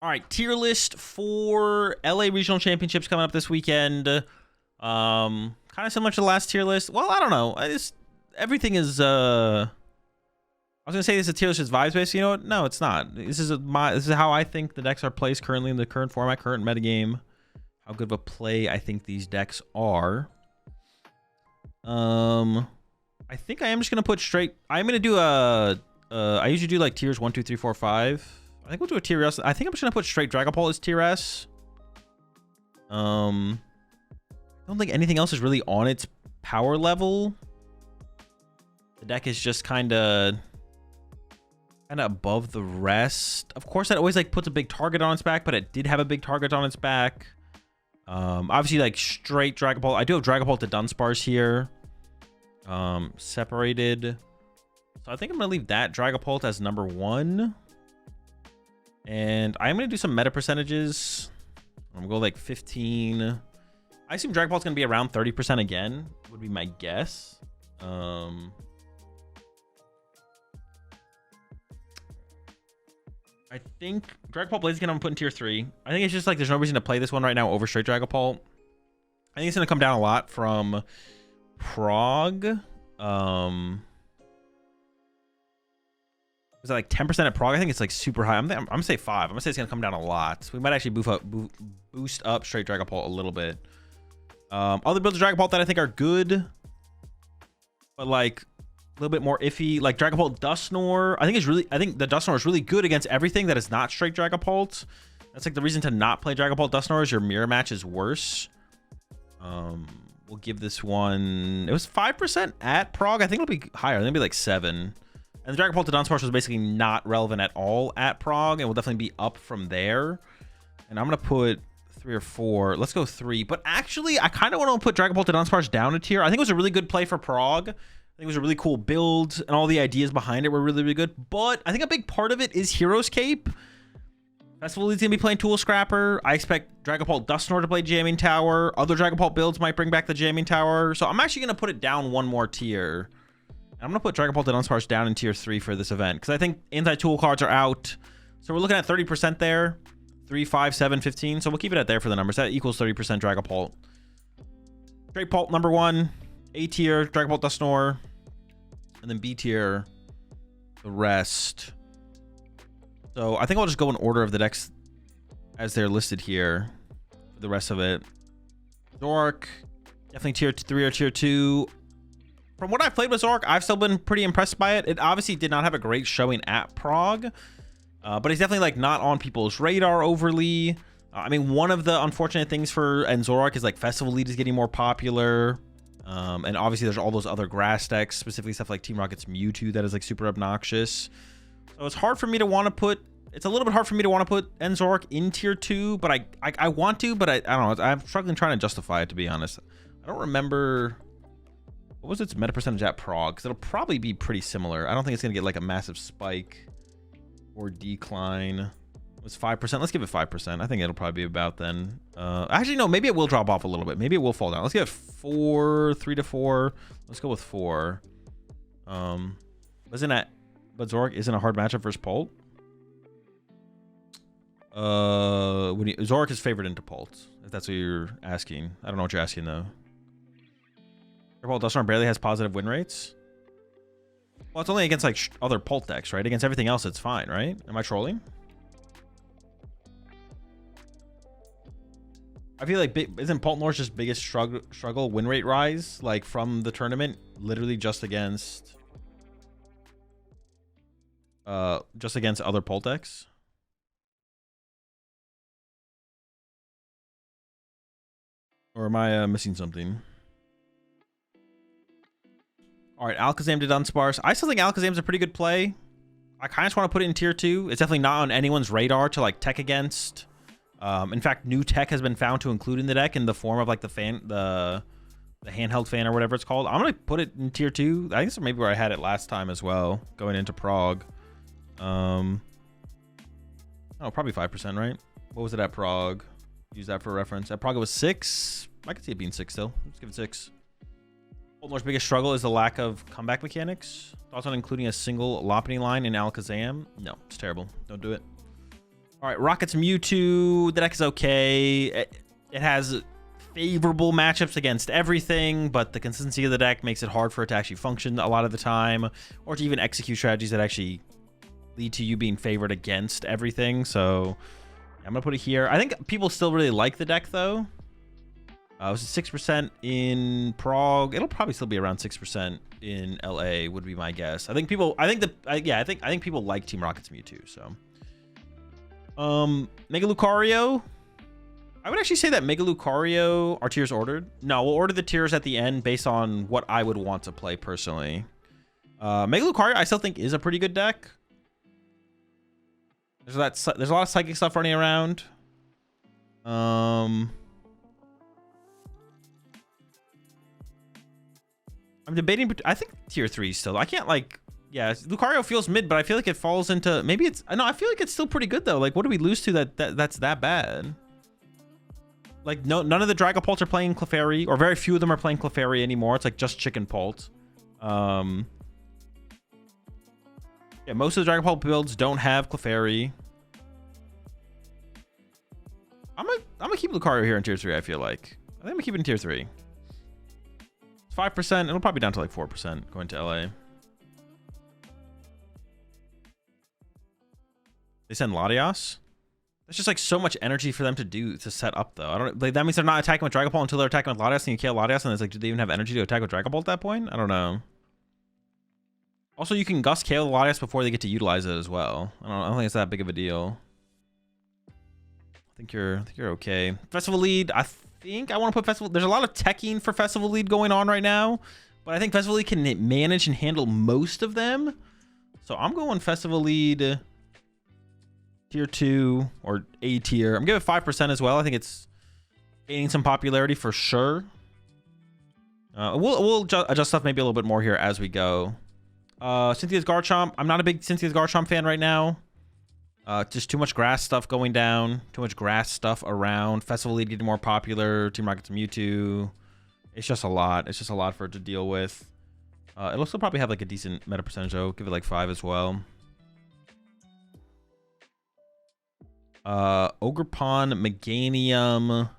All right, tier list for LA Regional Championships coming up this weekend. Kind of similar to the last tier list. Well, I don't know. Everything is. I was gonna say this is a tier list is vibes based. You know what? No, it's not. This is how I think the decks are placed currently in the current format, current metagame. How good of a play I think these decks are. I think I am just gonna put straight. I'm gonna do a. I usually do like tiers 1, 2, 3, 4, 5. I think we'll do a tier S. I think I'm just gonna put straight Dragapult as tier S. I don't think anything else is really on its power level. The deck is just kind of above the rest. Of course, that always like puts a big target on its back, but it did have a big target on its back. Obviously, like straight Dragapult. I do have Dragapult to Dunsparce here. Separated. So I think I'm gonna leave that Dragapult as number 1. And I'm going to do some meta percentages. I'm going to go like 15. I assume Dragapult's going to be around 30% again, would be my guess. I think Dragapult Blaziken I'm going to put in tier 3. I think it's just like there's no reason to play this one right now over straight Dragapult. I think it's going to come down a lot from Prague. Is that like 10% at Prague? I think it's like super high. I'm gonna say 5. I'm gonna say it's gonna come down a lot. We might actually boost up straight Dragapult a little bit. Other builds of Dragapult that I think are good, but like a little bit more iffy. Like Dragapult Dusknoir. I think the Dusknoir is really good against everything that is not straight Dragapult. That's like the reason to not play Dragapult Dusknoir is your mirror match is worse. We'll give this one. It was 5% at Prague. I think it'll be higher. I think it'll be like 7. And the Dragapult to Dunsparce was basically not relevant at all at Prague, and will definitely be up from there. And I'm going to put 3 or 4. Let's go 3. But actually, I kind of want to put Dragapult to Dunsparce down a tier. I think it was a really good play for Prague. I think it was a really cool build, and all the ideas behind it were really, really good. But I think a big part of it is Hero's Cape. Festival League's going to be playing Tool Scrapper. I expect Dragapult Dusknoir to play Jamming Tower. Other Dragapult builds might bring back the Jamming Tower. So I'm actually going to put it down one more tier. I'm going to put Dragapult to Dunsparce down in tier 3 for this event, because I think anti-tool cards are out. So we're looking at 30% there. 3, 5, 7, 15. So we'll keep it at there for the numbers. That equals 30% Dragapult. Straight Pult number 1. A tier, Dragapult Dusknoir. And then B tier, the rest. So I think I'll just go in order of the decks as they're listed here for the rest of it. Zork, definitely tier 3 or tier 2. From what I've played with Zork, I've still been pretty impressed by it. It obviously did not have a great showing at Prague, but he's definitely like not on people's radar overly. I mean, one of the unfortunate things for Zork is like Festival Lead is getting more popular. And obviously there's all those other grass decks, specifically stuff like Team Rocket's Mewtwo that is like super obnoxious. So it's hard for me to want to put, it's a little bit hard for me to want to put Zork in tier 2, but I want to, but I don't know. I'm struggling trying to justify it, to be honest. I don't remember. What was its meta percentage at Prague? Because it'll probably be pretty similar. I don't think it's going to get like a massive spike or decline. It was 5%. Let's give it 5%. I think it'll probably be about then. Actually, no, maybe it will drop off a little bit. Maybe it will fall down. Let's give it 4, 3 to 4. Let's go with 4. But Zork isn't a hard matchup versus Pult. Zork is favored into Pult, if that's what you're asking. I don't know what you're asking though. Dragapult Dusknoir barely has positive win rates. Well, it's only against like other Pult decks, right? Against everything else, it's fine, right? Am I trolling? I feel like isn't Pult Noir's just biggest struggle win rate rise, like from the tournament, literally just against other Pult decks? Or am I missing something? All right, Alakazam to Dunsparce. I still think Alakazam's a pretty good play. I kind of just want to put it in tier 2. It's definitely not on anyone's radar to like tech against. In fact, new tech has been found to include in the deck in the form of like the handheld fan or whatever it's called. I'm gonna put it in tier 2. I think it's maybe where I had it last time as well, going into Prague. Oh, probably 5%, right? What was it at Prague? Use that for reference. At Prague it was 6. I could see it being 6 still. Let's give it 6. Pult Noir's biggest struggle is the lack of comeback mechanics. Thoughts on including a single Lopunny line in Alakazam? No, it's terrible. Don't do it. All right, Rocket's Mewtwo. The deck is okay. It has favorable matchups against everything, but the consistency of the deck makes it hard for it to actually function a lot of the time, or to even execute strategies that actually lead to you being favored against everything. So I'm gonna put it here. I think people still really like the deck though. It was 6% in Prague. It'll probably still be around 6% in LA, would be my guess. I think people like Team Rocket's Mewtwo. So Mega Lucario. I would actually say that Mega Lucario are tiers ordered. No, we'll order the tiers at the end based on what I would want to play personally. Mega Lucario I still think is a pretty good deck. There's a lot of psychic stuff running around. I'm debating. I think tier 3 still. I can't like. Yeah, Lucario feels mid, but I feel like it falls into maybe it's. No, I feel like it's still pretty good though. Like, what do we lose to that's that bad? Like, none of the Dragapults are playing Clefairy, or very few of them are playing Clefairy anymore. It's like just Chicken Pult. Yeah, most of the Dragapult builds don't have Clefairy. I'm gonna keep Lucario here in tier 3. I feel like I'm gonna keep it in tier 3. It's 5%. It'll probably be down to like 4% going to LA. They send Latias. That's just like so much energy for them to set up though. I don't like that means they're not attacking with Dragapult until they're attacking with Latias, and you kill Latias, and it's like, do they even have energy to attack with Dragapult at that point? I don't know. Also, you can Gust KO the Latias before they get to utilize it as well. I don't think it's that big of a deal. I think you're okay. Festival Lead. I think I want to put Festival. There's a lot of teching for Festival Lead going on right now, but I think Festival Lead can manage and handle most of them. So I'm going Festival Lead tier 2 or A tier. I'm giving it 5% as well. I think it's gaining some popularity for sure. We'll adjust stuff maybe a little bit more here as we go. Cynthia's Garchomp. I'm not a big Cynthia's Garchomp fan right now. Just too much grass stuff going down. Too much grass stuff around. Festival Lead getting more popular. Team Rocket's Mewtwo. It's just a lot. It's just a lot for it to deal with. It'll still probably have like a decent meta percentage though. Give it like 5 as well. Ogerpon, Meganium.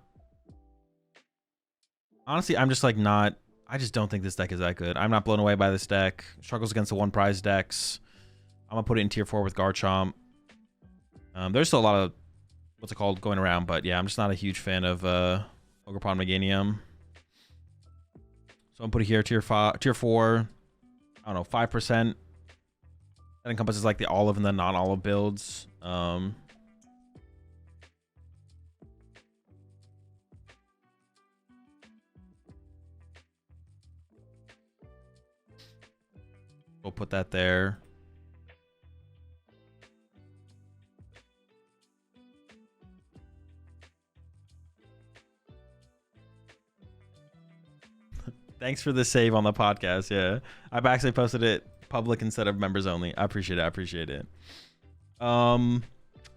Honestly, I'm just like not. I just don't think this deck is that good. I'm not blown away by this deck. Struggles against the one prize decks. I'm gonna put it in tier 4 with Garchomp. There's still a lot of what's it called going around, but yeah, I'm just not a huge fan of Ogerpon, Meganium. So I'm putting here tier 4. I don't know, 5%. That encompasses like the olive and the non-olive builds. We'll put that there. Thanks for the save on the podcast. Yeah, I've actually posted it public instead of members only. I appreciate it. I appreciate it.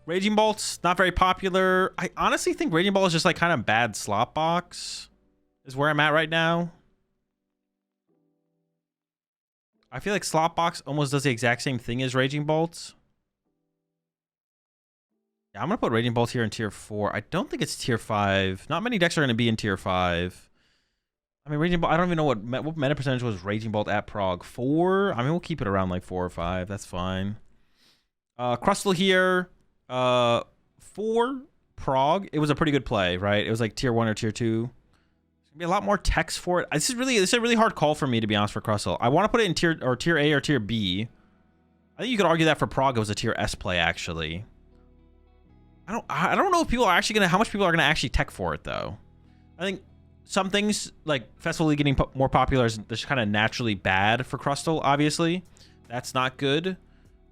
Raging Bolt's not very popular. I honestly think Raging Bolt is just like kind of bad slot box is where I'm at right now. I feel like Slotbox almost does the exact same thing as Raging Bolts. Yeah, I'm going to put Raging Bolt here in tier 4. I don't think it's tier 5. Not many decks are going to be in tier 5. I mean, Raging Bolt, I don't even know what meta percentage was Raging Bolt at Prague. 4? I mean, we'll keep it around like 4 or 5. That's fine. Crustle here. 4 Prague. It was a pretty good play, right? It was like tier 1 or tier 2. Be a lot more text for it. This is a really hard call for me, to be honest, for Crustle. I want to put it in tier A or tier B. I think you could argue that for Prague it was a tier S play actually. I don't know if people are actually how much people are gonna actually tech for it though. I think some things like Festival League getting more popular is just kind of naturally bad for Crustle. Obviously, that's not good.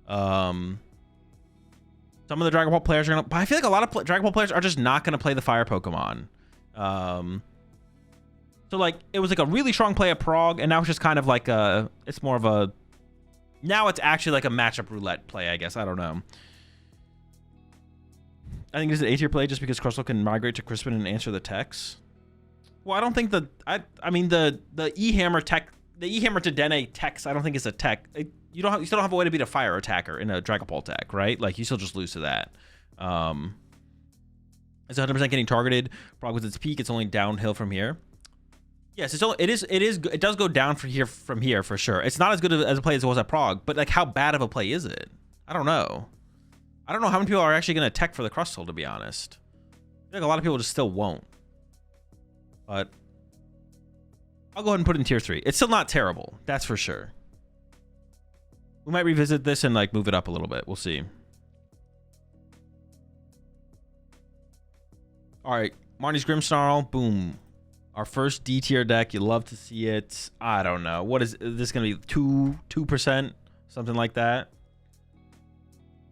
Some of the Dragapult players are gonna, but I feel like a lot of Dragapult players are just not gonna play the fire Pokemon. So like it was like a really strong play at Prague, and now it's just kind of like it's more of a, now it's actually like a matchup roulette play, I guess. I don't know. I think it's an A-tier play just because Crustle can migrate to Crispin and answer the techs. Well, I don't think I mean the E-Hammer tech, the E-Hammer to Dene techs, I don't think is a tech. You still don't have a way to beat a fire attacker in a Dragapult deck, right? Like you still just lose to that. It's 100% getting targeted. Prog with its peak, it's only downhill from here. Yes, it does go down from here for sure. It's not as good as a play as it was at Prog, but like how bad of a play is it? I don't know. I don't know how many people are actually going to tech for the Crustle, to be honest. I feel like a lot of people just still won't. But I'll go ahead and put it in tier 3. It's still not terrible, that's for sure. We might revisit this and like move it up a little bit. We'll see. All right, Marnie's Grimmsnarl, boom. Our first D tier deck. You love to see it. I don't know. What is this going to be? 2%? Something like that.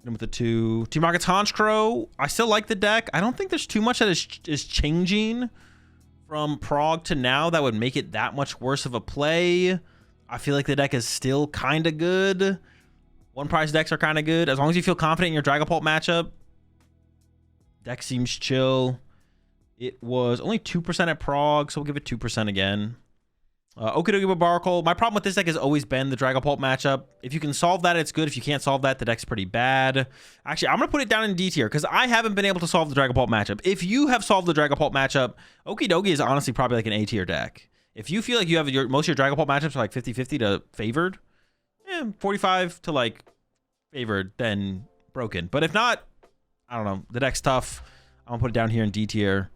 With the 2. Team Rocket's Honchkrow. I still like the deck. I don't think there's too much that is changing from Prog to now that would make it that much worse of a play. I feel like the deck is still kind of good. One price decks are kind of good. As long as you feel confident in your Dragapult matchup, deck seems chill. It was only 2% at Prog, so we'll give it 2% again. Okidogi Barbaracle. My problem with this deck has always been the Dragapult matchup. If you can solve that, it's good. If you can't solve that, the deck's pretty bad. Actually, I'm going to put it down in D tier because I haven't been able to solve the Dragapult matchup. If you have solved the Dragapult matchup, Okidogi is honestly probably like an A tier deck. If you feel like you have most of your Dragapult matchups are like 50-50 to favored, 45 to like favored, then broken. But if not, I don't know. The deck's tough. I'm going to put it down here in D tier.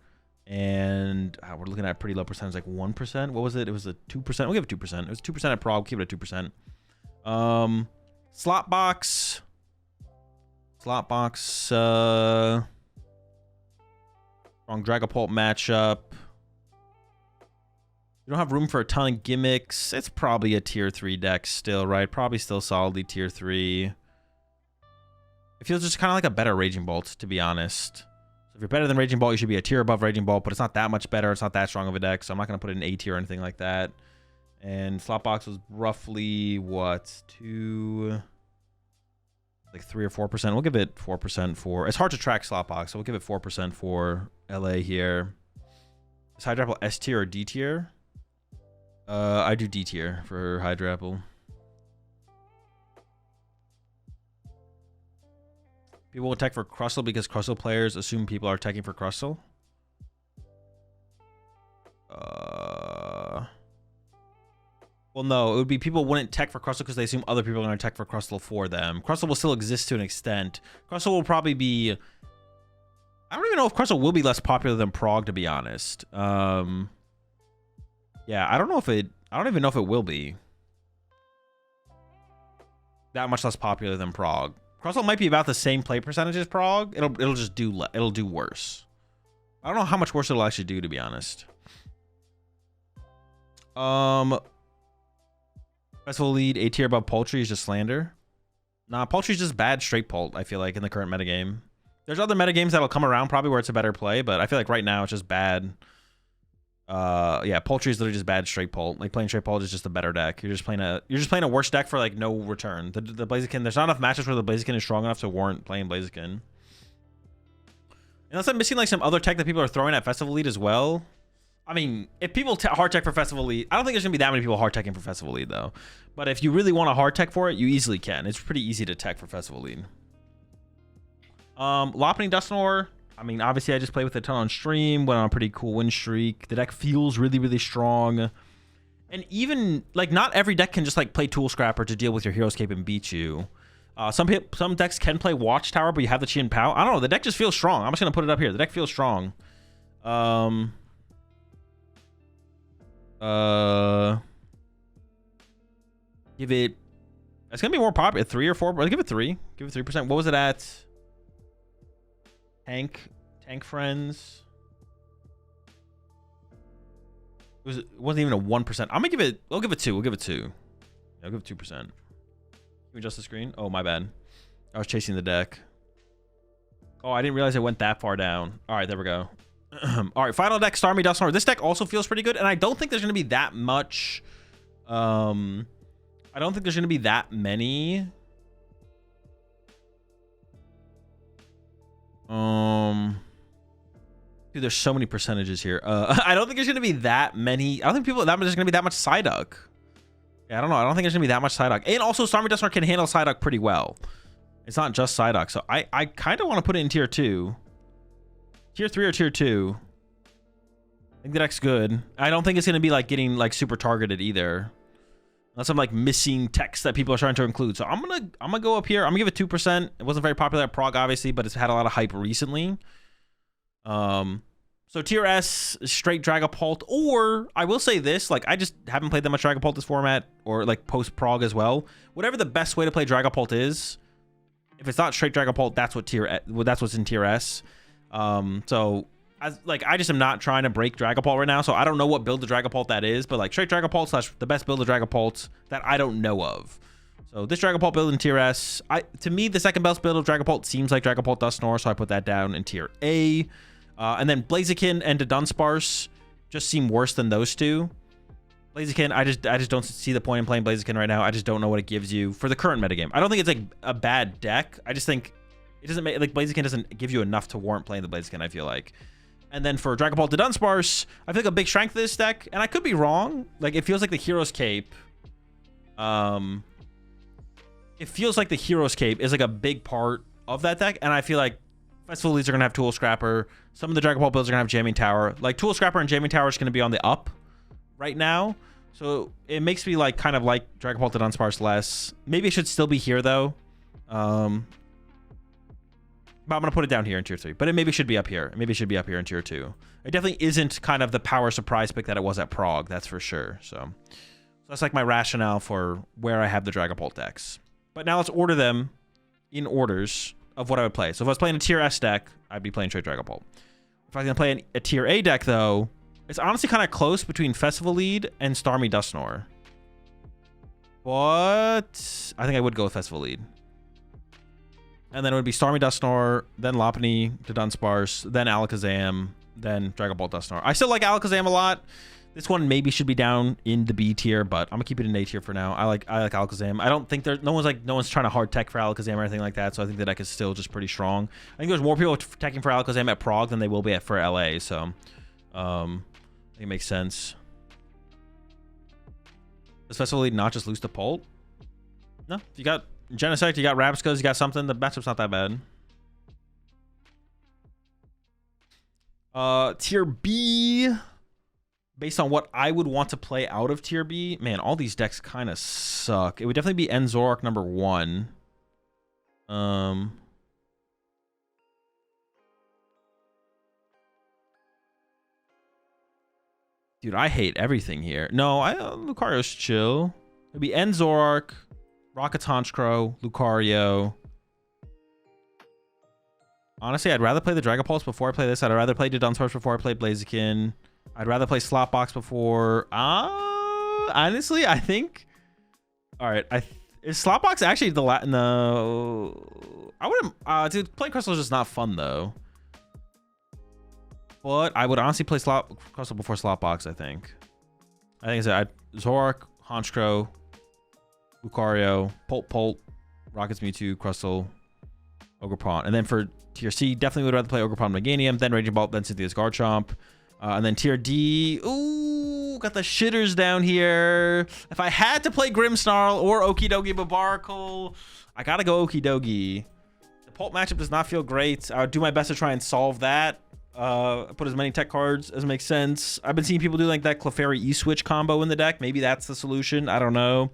And we're looking at pretty low percentage, like 1%. What was it? It was a 2%. We'll give it 2%. It was 2% at Prog. We'll keep it at 2%. Slot box. Strong Dragapult matchup. You don't have room for a ton of gimmicks. It's probably a tier 3 deck still, right? Probably still solidly tier 3. It feels just kind of like a better Raging Bolt, to be honest. If you're better than Raging Bolt, you should be a tier above Raging Bolt, but it's not that much better. It's not that strong of a deck, so I'm not going to put it in A tier or anything like that. And Slotbox was roughly, what, 3 or 4%. We'll give it 4% for... It's hard to track Slotbox, so we'll give it 4% for LA here. Is Hydrapple S tier or D tier? I do D tier for Hydrapple. People will tech for Crustle because Crustle players assume people are teching for Crustle. Well, no, it would be people wouldn't tech for Crustle because they assume other people are going to tech for Crustle for them. Crustle will still exist to an extent. Crustle will probably be... I don't even know if Crustle will be less popular than Prog, to be honest. Yeah, I don't know if it... I don't even know if it will be that much less popular than Prog. Crustle might be about the same play percentage as Prog. It'll just do worse. I don't know how much worse it'll actually do, to be honest. Festival lead A tier above Poultry is just slander. Nah, Poultry's just bad straight Pult, I feel like, in the current metagame. There's other metagames that'll come around probably where it's a better play, but I feel like right now it's just bad. Yeah, Poultry is literally just bad straight Pult. Like playing straight Pult is just a better deck. You're just playing a worse deck for like no return. The Blaziken, there's not enough matches where the Blaziken is strong enough to warrant playing Blaziken. Unless I'm missing like some other tech that people are throwing at Festival Lead as well. I mean, if people hard tech for Festival Lead, I don't think there's gonna be that many people hard teching for Festival Lead though. But if you really want a hard tech for it, you easily can. It's pretty easy to tech for Festival Lead. Lopunny Dusknoir. I mean, obviously I just played with it a ton on stream, went on a pretty cool win streak. The deck feels really, really strong. And even, like, not every deck can just, like, play Tool Scrapper to deal with your Hero's Cape and beat you. Some decks can play Watchtower, but you have the Chi and Pow. I don't know, the deck just feels strong. I'm just going to put it up here. The deck feels strong. Give it... It's going to be more popular. 3 or 4. I'll give it 3. Give it 3%. What was it at? Tank Friends. It wasn't even a 1%. I'm gonna give it. I'll give it 2. We'll give it 2. I'll give it 2%. Can we adjust the screen? Oh, my bad. I was chasing the deck. Oh, I didn't realize it went that far down. All right, there we go. All right, final deck, Starmie Dusknoir. This deck also feels pretty good, and I don't think there's gonna be that much. I don't think there's gonna be that many. Dude, there's so many percentages here. I don't think there's gonna be that many. I don't think there's gonna be that much Psyduck. Yeah, I don't know. I don't think there's gonna be that much Psyduck. And also, Starmie Dusknoir can handle Psyduck pretty well. It's not just Psyduck. So I kind of want to put it in tier 2. Tier 3 or tier 2. I think the deck's good. I don't think it's going to be like getting like super targeted either. Unless I'm like missing text that people are trying to include. So I'm gonna go up here. I'm gonna give it 2%. It wasn't very popular at Prague, obviously, but it's had a lot of hype recently. So tier S, straight Dragapult, or I will say this, like I just haven't played that much Dragapult this format, or like post Prague as well. Whatever the best way to play Dragapult is, if it's not straight Dragapult, that's what's in tier S. So I just am not trying to break Dragapult right now, so I don't know what build of Dragapult that is, but like straight Dragapult slash the best build of Dragapult that I don't know of. So this Dragapult build in tier S, to me the second best build of Dragapult seems like Dragapult Dusknoir, so I put that down in tier A. And then Blaziken and Dunsparce just seem worse than those two. Blaziken, I just don't see the point in playing Blaziken right now. I just don't know what it gives you for the current metagame. I don't think it's like a bad deck. I just think it doesn't make, like, Blaziken doesn't give you enough to warrant playing the Blaziken, I feel like. And then for Dragapult to Dunsparce, I feel like a big strength of this deck, and I could be wrong. Like, it feels like the Hero's Cape. It feels like the Hero's Cape is like a big part of that deck, and I feel like Festival Leads are going to have Tool Scrapper. Some of the Dragapult builds are going to have Jamming Tower. Like, Tool Scrapper and Jamming Tower is going to be on the up right now. So it makes me like kind of like Dragapult to Dunsparce less. Maybe it should still be here, though. But I'm going to put it down here in tier 3. But it maybe should be up here. Maybe it should be up here in tier 2. It definitely isn't kind of the power surprise pick that it was at Prague. That's for sure. So that's like my rationale for where I have the Dragapult decks. But now let's order them in orders of what I would play. So if I was playing a tier S deck, I'd be playing straight Dragapult. If I was going to play a tier A deck, though, it's honestly kind of close between Festival Lead and Starmie Dusknoir. But I think I would go with Festival Lead. And then it would be Starmie Dusknoir, then Lopunny to Dunsparce, then Alakazam, then Dragapult Dusknoir. I still like Alakazam a lot. This one maybe should be down in the B tier, but I'm gonna keep it in A tier for now. I like Alakazam. I don't think there's no one's trying to hard tech for Alakazam or anything like that. So I think the deck is still just pretty strong. I think there's more people teching for Alakazam at Prague than they will be for LA. So I think it makes sense. Does Festival Lead not just lose to Pult? No, if you got Genesect, you got Rapscas, you got something. The matchup's not that bad. Tier B. Based on what I would want to play out of tier B, man, all these decks kind of suck. It would definitely be Enzork number 1. Dude, I hate everything here. No, Lucario's chill. It'd be Enzork, Rocket Honchkrow, Lucario. Honestly, I'd rather play the Dragapulse before I play this. I'd rather play Dunsparce before I play Blaziken. I'd rather play Slotbox before. Honestly, I think. All right, is Slotbox actually the Latin? No, I wouldn't. Dude, playing Crystal is just not fun though. But I would honestly play Crystal before Slotbox. I think it's Zoroark, Honchkrow, Lucario, Pult, Rockets Mewtwo, Crystal, Ogerpon, and then for tier C, definitely would rather play Ogerpon, Meganium, then Raging Bolt, then Cynthia's Garchomp. And then tier D, ooh, got the shitters down here. If I had to play Grimmsnarl or Okidogi Barbaracle, I gotta go Okidogi. The Pult matchup does not feel great. I would do my best to try and solve that. Put as many tech cards as makes sense. I've been seeing people do like that Clefairy E-Switch combo in the deck. Maybe that's the solution. I don't know.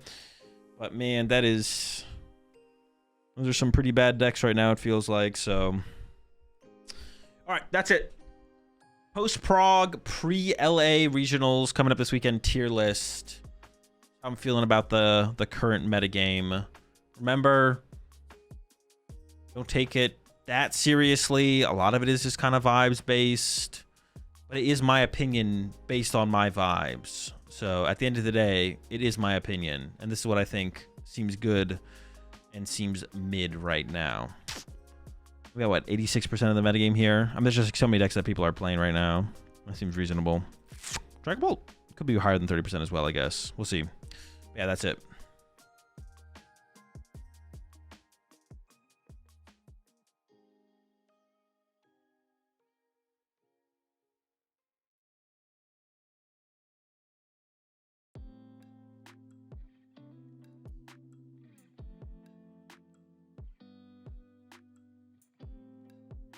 But man, those are some pretty bad decks right now, it feels like. So, all right, that's it. Post-Prague, pre-LA regionals coming up this weekend. Tier list. I'm feeling about the current metagame. Remember, don't take it that seriously. A lot of it is just kind of vibes based, but it is my opinion based on my vibes. So at the end of the day, it is my opinion, and this is what I think seems good and seems mid right now. We got what, 86% of the metagame here. I mean, there's just so many decks that people are playing right now. That seems reasonable. Dragapult could be higher than 30% as well, I guess. We'll see. Yeah, that's it.